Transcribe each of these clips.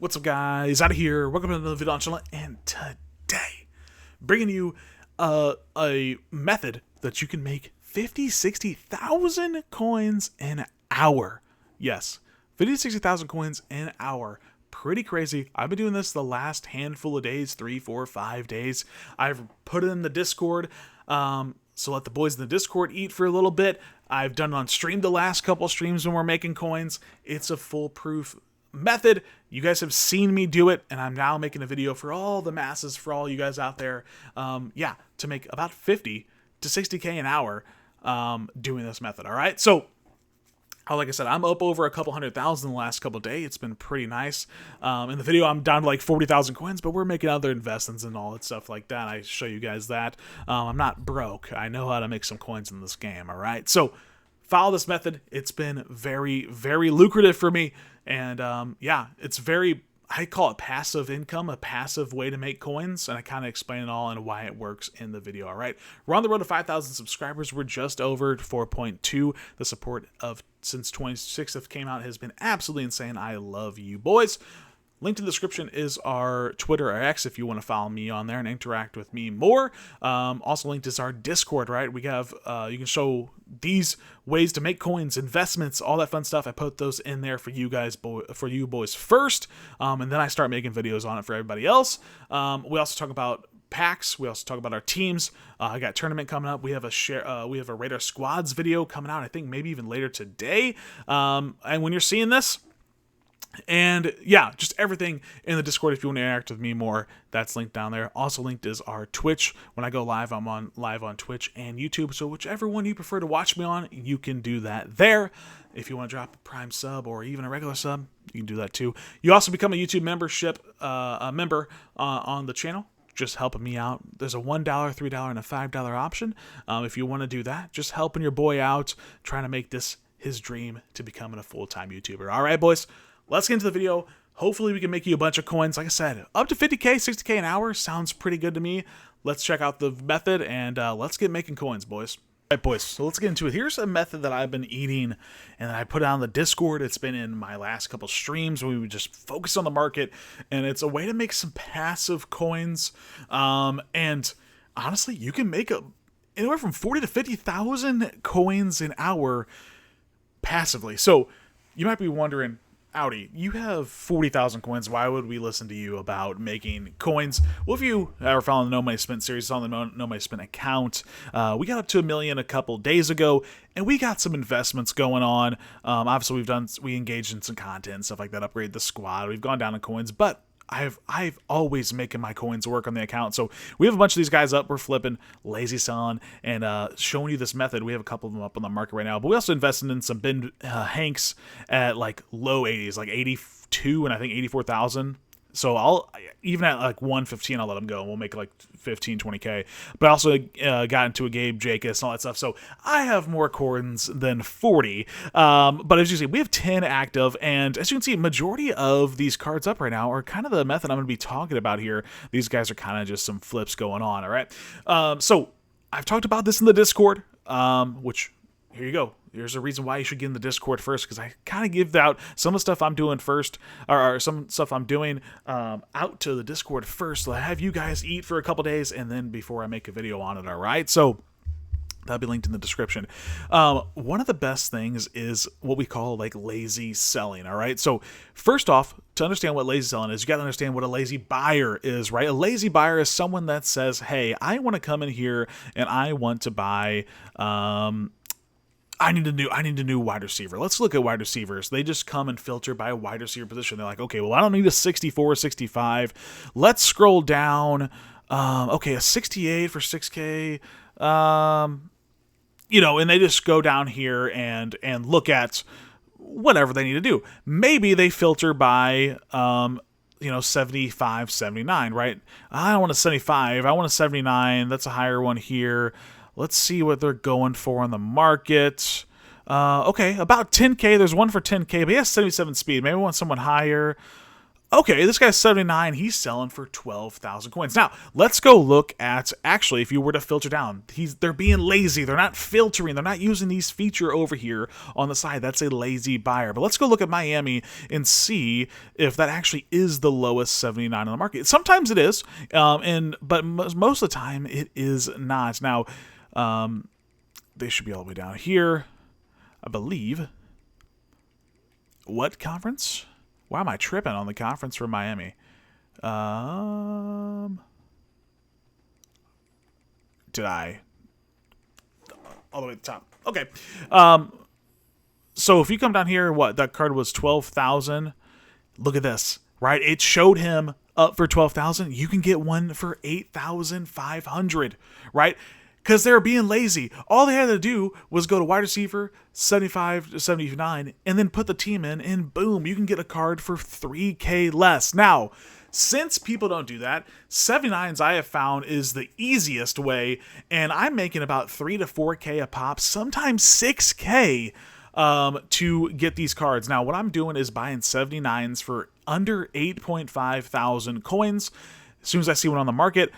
What's up, guys? Out of here. Welcome to another video on the channel, and today, bringing you a method that you can make 50, 60,000 coins an hour. Yes, 50 to 60,000 coins an hour. Pretty crazy. I've been doing this the last handful of days, 3, 4, 5 days. I've put it in the Discord, so let the boys in the Discord eat for a little bit. I've done it on stream the last couple streams when we're making coins. It's a foolproof method. You guys have seen me do it, and I'm now making a video for all the masses, for all you guys out there, to make about 50 to 60k an hour doing this method. All right, so like I said, I'm up over a couple 100,000 the last couple of days. It's been pretty nice. In the video, I'm down to like 40,000 coins, but we're making other investments and all that stuff like that. I show you guys that. I'm not broke. I know how to make some coins in this game. All right, so follow this method. It's been very, very lucrative for me. And yeah, it's very, I call it passive income, a passive way to make coins. And I kind of explain it all and why it works in the video. All right. We're on the road to 5,000 subscribers. We're just over 4.2. The support of since 26th came out has been absolutely insane. I love you boys. Link in the description is our Twitter or X if you want to follow me on there and interact with me more. Also linked is our Discord, right? We have, you can show these ways to make coins, investments, all that fun stuff. I put those in there for you guys, for you boys first, and then I start making videos on it for everybody else. We also talk about packs. We also talk about our teams. I got a tournament coming up. We have a Radar Squads video coming out, I think maybe even later today. And when you're seeing this, and yeah, just everything in the Discord if you want to interact with me more, that's linked down there. Also linked is our Twitch. When I go live, I'm live on Twitch and YouTube. So whichever one you prefer to watch me on, you can do that there. If you want to drop a Prime sub or even a regular sub, you can do that too. You also become a YouTube membership member on the channel, just helping me out. There's a $1, $3, and a $5 option. If you want to do that, just helping your boy out, trying to make this his dream to becoming a full-time YouTuber. All right, boys. Let's get into the video. Hopefully we can make you a bunch of coins. Like I said, up to 50k, 60k an hour sounds pretty good to me. Let's check out the method and let's get making coins, boys. All right, boys, so let's get into it. Here's a method that I've been eating and I put it on the Discord. It's been in my last couple streams where we would just focus on the market, and it's a way to make some passive coins. And honestly, you can make anywhere from 40 to 50,000 coins an hour passively. So you might be wondering, Audi, you have 40,000 coins. Why would we listen to you about making coins? Well, if you are following the No Money Spent series, on the No Money Spent account, we got up to 1 million a couple days ago, and we got some investments going on. Obviously, we engaged in some content and stuff like that, upgrade the squad. We've gone down in coins, but I've always making my coins work on the account. So we have a bunch of these guys up. We're flipping, lazy selling, and showing you this method. We have a couple of them up on the market right now. But we also invested in some Ben Hanks at like low 80s, like 82 and I think 84,000. So even at like 115, I'll let them go, and we'll make like 15, 20k. But I also got into a Gabe Jacobs and all that stuff. So I have more coins than 40. But as you see, we have 10 active, and as you can see, majority of these cards up right now are kind of the method I'm going to be talking about here. These guys are kind of just some flips going on. All right. So I've talked about this in the Discord, which here you go. There's a reason why you should get in the Discord first, because I kind of give out some of the stuff I'm doing first, or some stuff I'm doing out to the Discord first. So I have you guys eat for a couple days, and then before I make a video on it, all right? So that'll be linked in the description. One of the best things is what we call like lazy selling, all right? So first off, to understand what lazy selling is, you got to understand what a lazy buyer is, right? A lazy buyer is someone that says, hey, I want to come in here and I want to buy I need a new wide receiver. Let's look at wide receivers. They just come and filter by a wide receiver position. They're like, okay, well, I don't need a 64, 65. Let's scroll down. Okay, a 68 for 6K. You know, and they just go down here and look at whatever they need to do. Maybe they filter by 75, 79, right? I don't want a 75. I want a 79. That's a higher one here. Let's see what they're going for on the market. Okay, about 10K. There's one for 10K, but he has 77 speed. Maybe I want someone higher. Okay, this guy's 79. He's selling for 12,000 coins. Now, let's go look at, actually, if you were to filter down, they're being lazy. They're not filtering. They're not using these feature over here on the side. That's a lazy buyer. But let's go look at Miami and see if that actually is the lowest 79 on the market. Sometimes it is, but most of the time it is not. Now, they should be all the way down here, I believe. What conference? Why am I tripping on the conference for Miami? Did I? All the way to the top. Okay. So if you come down here, what? That card was 12,000. Look at this, right? It showed him up for 12,000. You can get one for 8,500, right? Because they were being lazy. All they had to do was go to wide receiver, 75 to 79, and then put the team in, and boom, you can get a card for 3K less. Now, since people don't do that, 79s I have found is the easiest way, and I'm making about 3 to 4K a pop, sometimes 6K to get these cards. Now, what I'm doing is buying 79s for under 8.5 thousand coins. As soon as I see one on the market,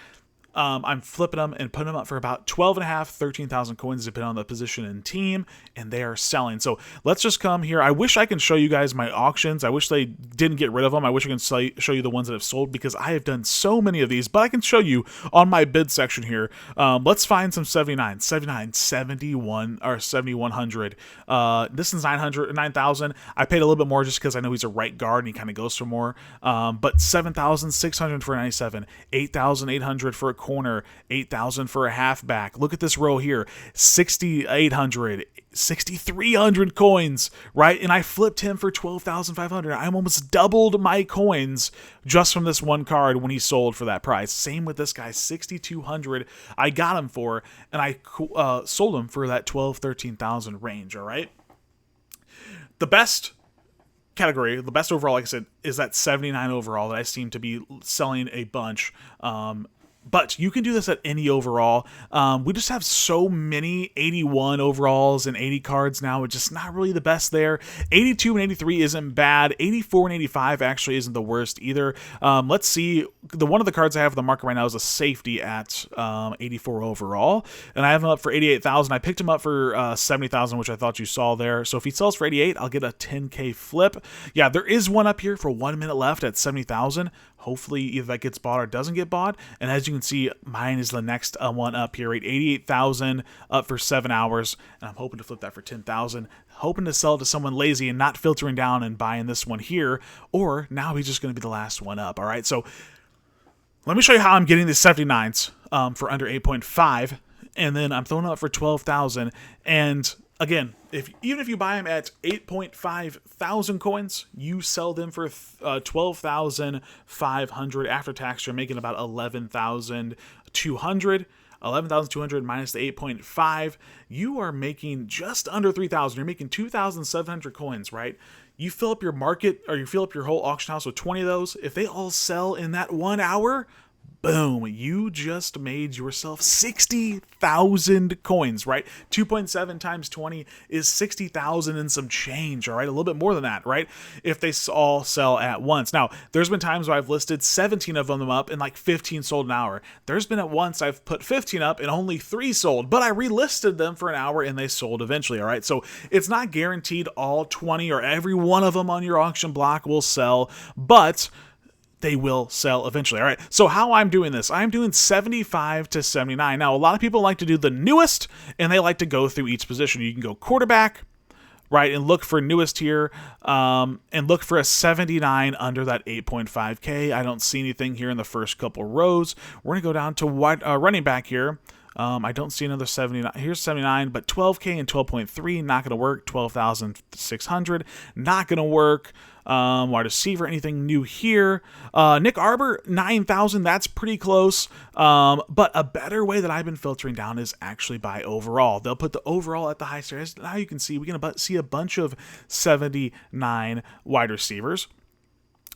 I'm flipping them and putting them up for about 12.5, 13,000 coins, depending on the position and team, and they are selling. So let's just come here. I wish I can show you guys my auctions. I wish they didn't get rid of them. I wish I can show you the ones that have sold, because I have done so many of these, but I can show you on my bid section here. Let's find some 79, 71, or 7,100. This is 9,000. I paid a little bit more just because I know he's a right guard and he kind of goes for more. But 7,600 for a 97, 8,800 for a corner, 8,000 for a halfback. Look at this row here, 6,800, 6,300 coins, right? And I flipped him for 12,500. I almost doubled my coins just from this one card when he sold for that price. Same with this guy, 6,200. I got him for, and I sold him for that 12, 13,000 range. All right. The best category, the best overall, like I said, is that 79 overall that I seem to be selling a bunch. But you can do this at any overall. We just have so many 81 overalls and 80 cards now. It's just not really the best there. 82 and 83 isn't bad. 84 and 85 actually isn't the worst either. Let's see. One of the cards I have in the market right now is a safety at 84 overall. And I have him up for 88,000. I picked him up for 70,000, which I thought you saw there. So if he sells for 88, I'll get a 10K flip. Yeah, there is one up here for 1 minute left at 70,000. Hopefully either that gets bought or doesn't get bought. And as you can see, mine is the next one up here, right? 88,000 up for 7 hours. And I'm hoping to flip that for 10,000. Hoping to sell it to someone lazy and not filtering down and buying this one here. Or now he's just going to be the last one up. All right, so let me show you how I'm getting the 79s for under 8.5. And then I'm throwing it up for 12,000. And again, even if you buy them at 8.5 thousand coins, you sell them for 12,500 after tax. You're making about 11,200. 11,200 minus the 8.5. You are making just under 3,000. You're making 2,700 coins, right? You fill up your market, or you fill up your whole auction house with 20 of those. If they all sell in that 1 hour, boom, you just made yourself 60,000 coins, right? 2.7 times 20 is 60,000 and some change, all right? A little bit more than that, right? If they all sell at once. Now, there's been times where I've listed 17 of them up and like 15 sold an hour. There's been at once I've put 15 up and only 3 sold, but I relisted them for an hour and they sold eventually, all right? So it's not guaranteed all 20 or every one of them on your auction block will sell, but they will sell eventually. All right, so how I'm doing this, I'm doing 75 to 79. Now, a lot of people like to do the newest, and they like to go through each position. You can go quarterback, right, and look for newest here, and look for a 79 under that 8.5K. I don't see anything here in the first couple rows. We're going to go down to running back here. I don't see another 79. Here's 79, but 12K and 12.3, not going to work. 12,600, not going to work. Wide receiver, anything new here? Nick Arbor, 9,000, that's pretty close. But a better way that I've been filtering down is actually by overall. They'll put the overall at the highest. Now you can see, we can see a bunch of 79 wide receivers.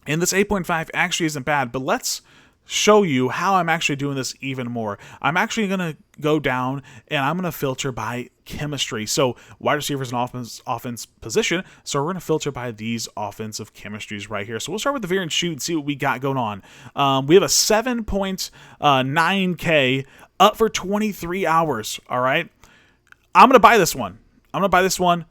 And this 8.5 actually isn't bad, but let's show you how I'm actually doing this even more. I'm actually going to go down and I'm going to filter by chemistry. So wide receivers and offense position. So we're going to filter by these offensive chemistries right here. So we'll start with the veer and shoot and see what we got going on. We have a 7.9K up for 23 hours. All right. I'm going to buy this one.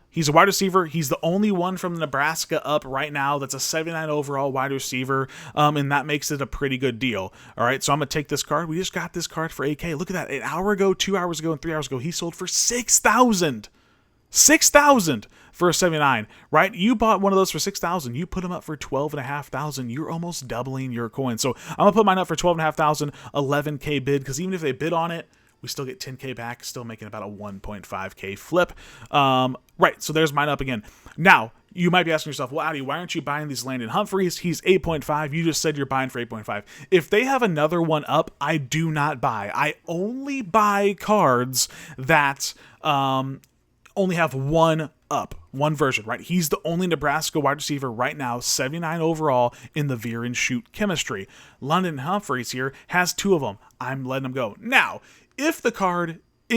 He's a wide receiver. He's the only one from Nebraska up right now that's a 79 overall wide receiver, and that makes it a pretty good deal. All right, so I'm going to take this card. We just got this card for 8K. Look at that. An hour ago, 2 hours ago, and 3 hours ago, he sold for $6,000. $6,000 for a 79, right? You bought one of those for $6,000. You put them up for $12,500. You're almost doubling your coin. So I'm going to put mine up for $12,500, 11K bid, because even if they bid on it, we still get 10K back, still making about a 1.5K flip. Right, so there's mine up again. Now, you might be asking yourself, well, Audi, why aren't you buying these Landon Humphreys? He's 8.5. You just said you're buying for 8.5. If they have another one up, I do not buy. I only buy cards that only have one up, one version, right? He's the only Nebraska wide receiver right now, 79 overall in the veer and shoot chemistry. Landon Humphreys here has two of them. I'm letting them go. Now, if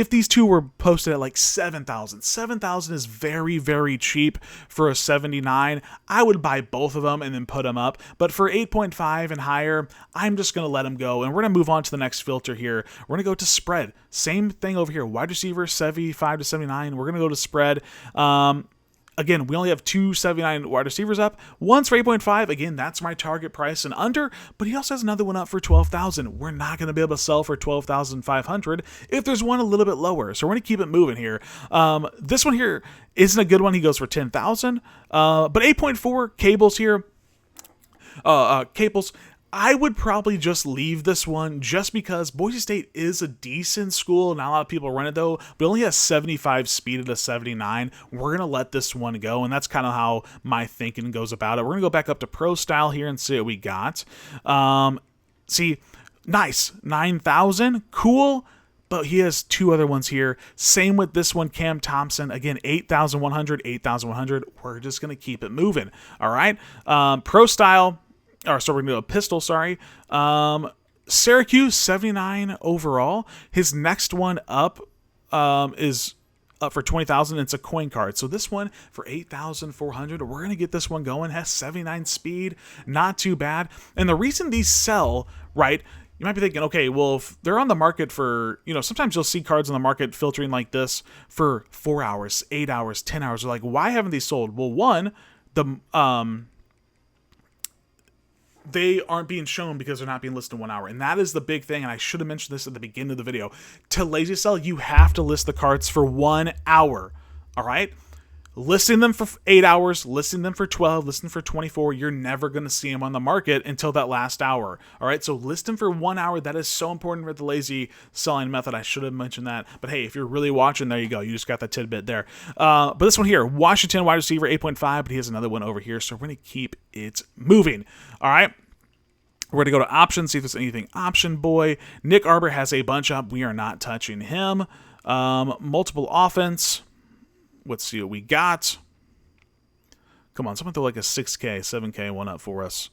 these two were posted at like 7,000, 7,000 is very, very cheap for a 79. I would buy both of them and then put them up. But for 8.5 and higher, I'm just going to let them go. And we're going to move on to the next filter here. We're going to go to spread. Same thing over here. Wide receiver, 75 to 79. We're going to go to spread. Again, we only have 279 wide receivers up. One's for 8.5. Again, that's my target price and under, but he also has another one up for 12,000. We're not going to be able to sell for 12,500 if there's one a little bit lower. So we're going to keep it moving here. This one here isn't a good one. He goes for 10,000. But 8.4 cables here. Cables. I would probably just leave this one just because Boise State is a decent school. Not a lot of people run it though, but it only has 75 speed at a 79. We're going to let this one go, and that's kind of how my thinking goes about it. We're going to go back up to pro style here and see what we got. See, nice. 9,000. Cool. But he has two other ones here. Same with this one, Cam Thompson. Again, 8,100, 8,100. We're just going to keep it moving. All right. Pro style. So we're going to do a pistol, sorry. Syracuse, 79 overall. His next one up is up for 20,000. It's a coin card. So this one for 8,400. We're going to get this one going. Has 79 speed. Not too bad. And the reason these sell, right, you might be thinking, okay, well, if they're on the market for, sometimes you'll see cards on the market filtering like this for 4 hours, 8 hours, 10 hours. You're like, why haven't these sold? Well, one, they aren't being shown because they're not being listed in 1 hour. And that is the big thing. And I should have mentioned this at the beginning of the video. To lazy sell, you have to list the cards for 1 hour. All right. Listing them for 8 hours, listing them for 12, listing for 24. You're never going to see them on the market until that last hour. All right. So list them for 1 hour. That is so important for the lazy selling method. I should have mentioned that. But hey, if you're really watching, there you go. You just got that tidbit there. But this one here, Washington wide receiver, 8.5, but he has another one over here. So we're going to keep it moving. All right. We're going to go to options, see if there's anything option boy. Nick Arbor has a bunch up. We are not touching him. Multiple offense. Let's see what we got. Come on, someone throw like a 6K, 7K one up for us.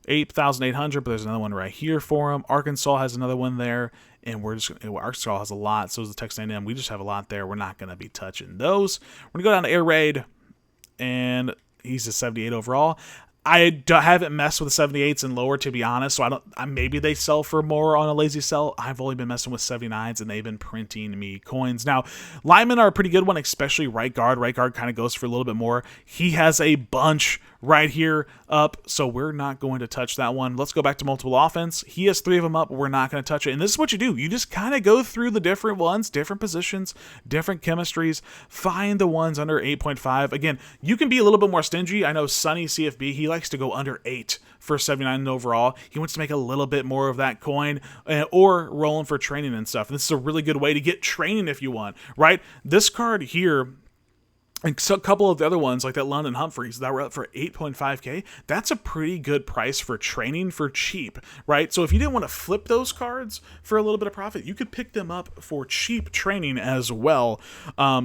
8,800, but there's another one right here for him. Arkansas has another one there, and Arkansas has a lot, so does the Texas A&M. We just have a lot there. We're not going to be touching those. We're going to go down to Air Raid, and he's a 78 overall. I haven't messed with the 78s and lower, to be honest, so maybe they sell for more on a lazy sell. I've only been messing with 79s, and they've been printing me coins. Now, linemen are a pretty good one, especially right guard. Right guard kind of goes for a little bit more. He has a bunch right here up, so we're not going to touch that one. Let's go back to multiple offense. He has 3 of them up. We're not going to touch it, and this is what you do. You just kind of go through the different ones, different positions, different chemistries, find the ones under 8.5. Again, you can be a little bit more stingy. I know Sonny CFB, he likes to go under 8 for 79 overall. He wants to make a little bit more of that coin or rolling for training and stuff. And this is a really good way to get training if you want, right? This card here And so a couple of the other ones, like that London Humphreys, that were up for 8.5K, that's a pretty good price for training for cheap, right? So if you didn't want to flip those cards for a little bit of profit, you could pick them up for cheap training as well.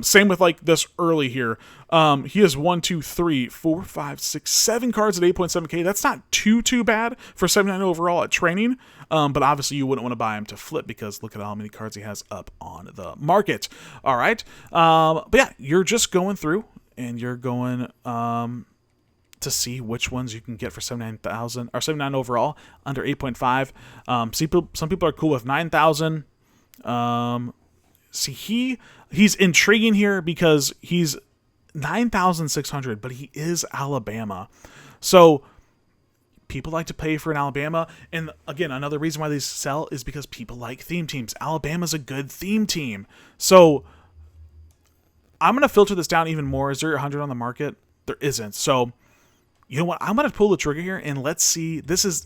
Same with like this early here. He has 1, 2, 3, 4, 5, 6, 7 cards at 8.7K. That's not too bad for 79 overall at training. But obviously you wouldn't want to buy him to flip because look at how many cards he has up on the market. All right. But yeah, you're just going through and you're going to see which ones you can get for 79,000 or 79 overall under 8.5. Some people are cool with 9,000. See, he's intriguing here because he's 9,600, but he is Alabama. So people like to pay for an Alabama. And again, another reason why these sell is because people like theme teams. Alabama's a good theme team. So I'm going to filter this down even more. Is there 100 on the market? There isn't. So you know what? I'm going to pull the trigger here and let's see. This is...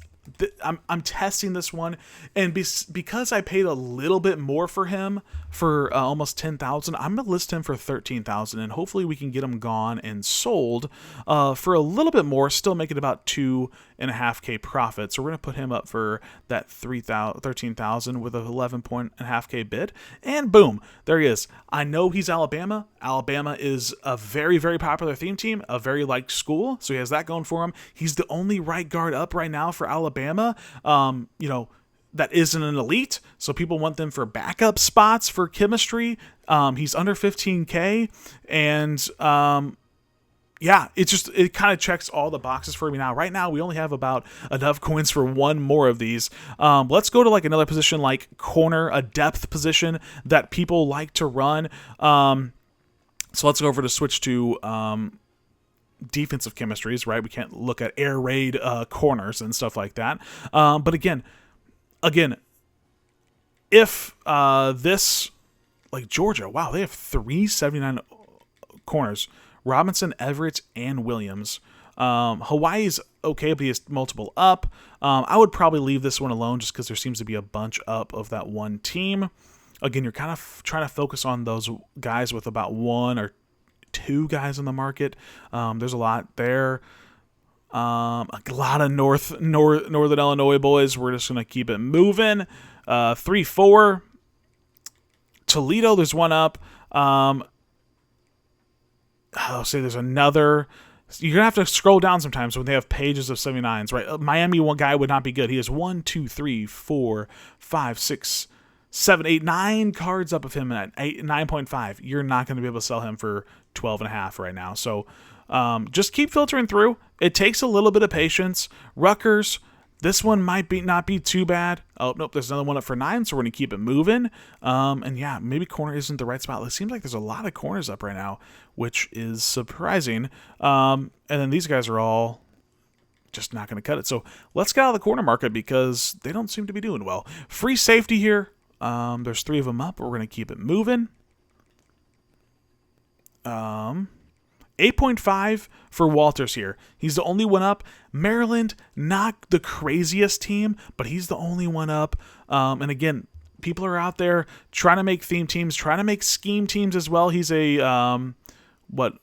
I'm testing this one, and because I paid a little bit more for him for almost 10,000, I'm gonna list him for 13,000, and hopefully we can get him gone and sold for a little bit more, still making about 2.5K profit. So we're gonna put him up for that 13,000 with a 11.5K bid, and boom, there he is. I know he's Alabama. Alabama is a very, very popular theme team, a very liked school, so he has that going for him. He's the only right guard up right now for Alabama. That isn't an elite, so people want them for backup spots for chemistry. He's under 15K, and it kind of checks all the boxes for me now. Right now, we only have about enough coins for one more of these. Let's go to like another position like corner, a depth position that people like to run. So let's go over to switch to defensive chemistries, right? We can't look at air raid corners and stuff like that. But again, if this, like Georgia, wow, they have 379 corners. Robinson, Everett, and Williams. Hawaii's okay, but he has multiple up. I would probably leave this one alone just because there seems to be a bunch up of that one team. Again, you're kind of trying to focus on those guys with about 1 or 2 guys in the market. There's a lot there. A lot of Northern Illinois boys. We're just going to keep it moving. 3, 4. Toledo, there's one up. I'll say there's another. You're going to have to scroll down sometimes when they have pages of 79s, right? Miami, one guy would not be good. He has 1, 2, 3, 4, 5, 6, 7, 8, 9 cards up of him at 9.5. You're not going to be able to sell him for 12.5 right now. So just keep filtering through. It takes a little bit of patience. Rutgers, this one might not be too bad. Oh, nope, there's another one up for 9, so we're going to keep it moving. And yeah, maybe corner isn't the right spot. It seems like there's a lot of corners up right now, which is surprising. And then these guys are all just not going to cut it. So let's get out of the corner market because they don't seem to be doing well. Free safety here. There's 3 of them up. We're going to keep it moving. 8.5 for Walters here. He's the only one up. Maryland, not the craziest team, but he's the only one up. And again, people are out there trying to make theme teams, trying to make scheme teams as well. He's a what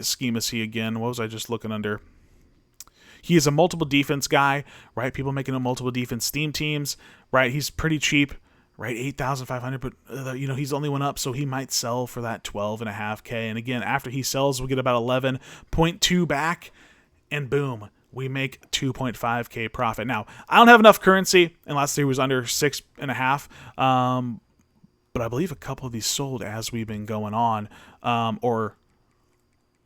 scheme is he again? What was I just looking under? He is a multiple defense guy, right? People making a multiple defense theme teams, right? He's pretty cheap. Right, 8,500, but he's the only one up, so he might sell for that 12.5K. And again, after he sells, we'll get about 11.2 back, and boom, we make 2.5K profit. Now, I don't have enough currency, and last year was under 6.5, but I believe a couple of these sold as we've been going on, or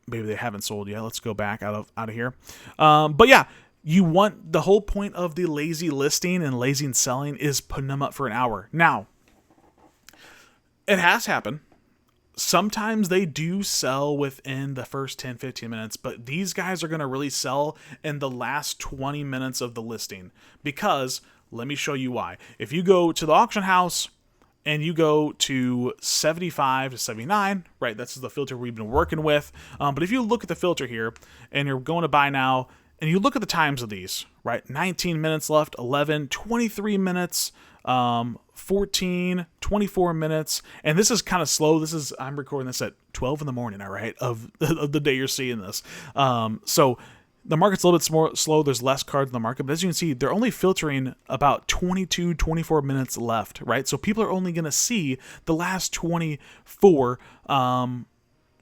maybe they haven't sold yet. Let's go back out of here. But yeah. You want the whole point of the lazy listing and lazy selling is putting them up for an hour. Now, it has happened. Sometimes they do sell within the first 10, 15 minutes, but these guys are going to really sell in the last 20 minutes of the listing because let me show you why. If you go to the auction house and you go to 75 to 79, right, that's the filter we've been working with. But if you look at the filter here and you're going to buy now, and you look at the times of these, right? 19 minutes left, 11, 23 minutes, 14, 24 minutes, and this is kind of slow. I'm recording this at 12 in the morning, all right, of the day you're seeing this. So the market's a little bit more slow. There's less cards in the market, but as you can see, they're only filtering about 24 minutes left, right? So people are only going to see the last 24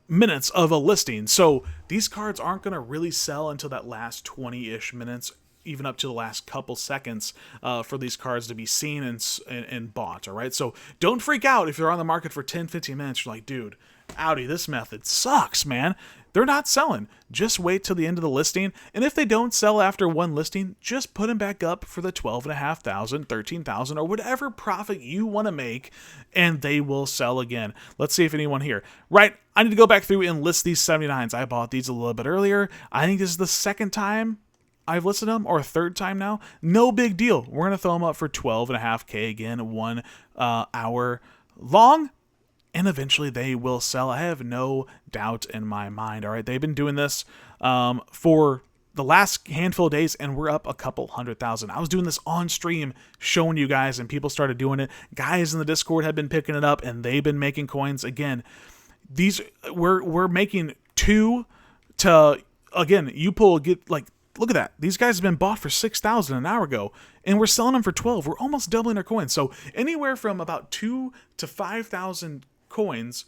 minutes of a listing. So these cards aren't going to really sell until that last 20-ish minutes, even up to the last couple seconds for these cards to be seen and bought, all right? So don't freak out if you're on the market for 10, 15 minutes. You're like, dude, Audi, this method sucks, man. They're not selling. Just wait till the end of the listing, and if they don't sell after one listing, just put them back up for the 12,500, 13,000, or whatever profit you want to make, and they will sell again. Let's see if anyone here. Right, I need to go back through and list these 79s. I bought these a little bit earlier. I think this is the second time I've listed them, or a third time now. No big deal. We're going to throw them up for 12.5K again, 1 hour long, and eventually they will sell. I have no doubt in my mind. All right, they've been doing this for the last handful of days, and we're up a couple 100,000. I was doing this on stream, showing you guys, and people started doing it. Guys in the Discord have been picking it up, and they've been making coins. Again, these we're making 2 to, again, you pull, get like, look at that. These guys have been bought for 6,000 an hour ago, and we're selling them for 12. We're almost doubling our coins. So anywhere from about 2 to 5,000 coins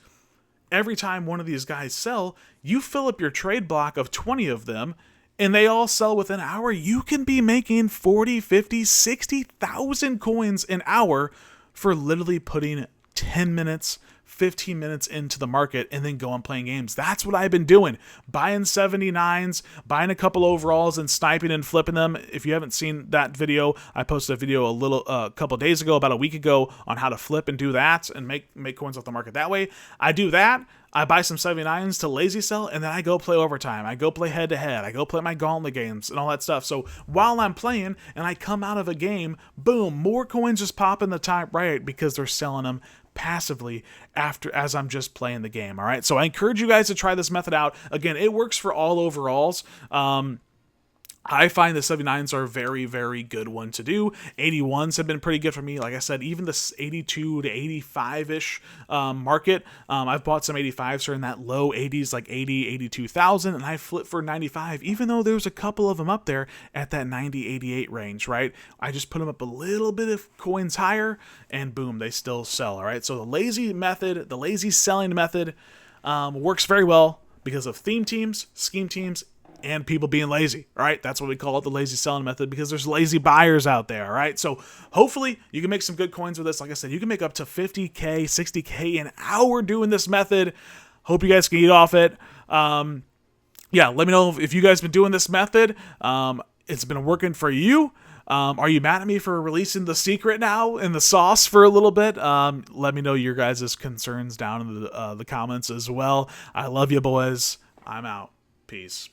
every time one of these guys sell. You fill up your trade block of 20 of them, and they all sell within an hour. You can be making 40, 50, 60,000 coins an hour for literally putting 10 minutes, 15 minutes into the market and then go on playing games. That's what I've been doing. Buying 79s, buying a couple overalls and sniping and flipping them. If you haven't seen that video, I posted a video a couple days ago, about a week ago, on how to flip and do that and make coins off the market that way. I do that. I buy some 79s to lazy sell, and then I go play overtime. I go play head-to-head. I go play my gauntlet games and all that stuff. So while I'm playing and I come out of a game, boom, more coins just pop in the top right because they're selling them passively as I'm just playing the game. All right, so I encourage you guys to try this method out. Again, it works for all overalls. I find the 79s are a very, very good one to do. 81s have been pretty good for me. Like I said, even this 82 to 85-ish market, I've bought some 85s are in that low 80s, like 80, 82,000, and I flipped for 95, even though there's a couple of them up there at that 90, 88 range, right? I just put them up a little bit of coins higher, and boom, they still sell, all right? So the lazy method, the lazy selling method works very well because of theme teams, scheme teams, and people being lazy, all right? That's what we call it, the lazy selling method, because there's lazy buyers out there, all right? So hopefully you can make some good coins with this. Like I said, you can make up to 50K, 60K an hour doing this method. Hope you guys can eat off it. Yeah, let me know if you guys been doing this method. It's been working for you. Are you mad at me for releasing the secret now in the sauce for a little bit? Let me know your guys' concerns down in the comments as well. I love you, boys. I'm out. Peace.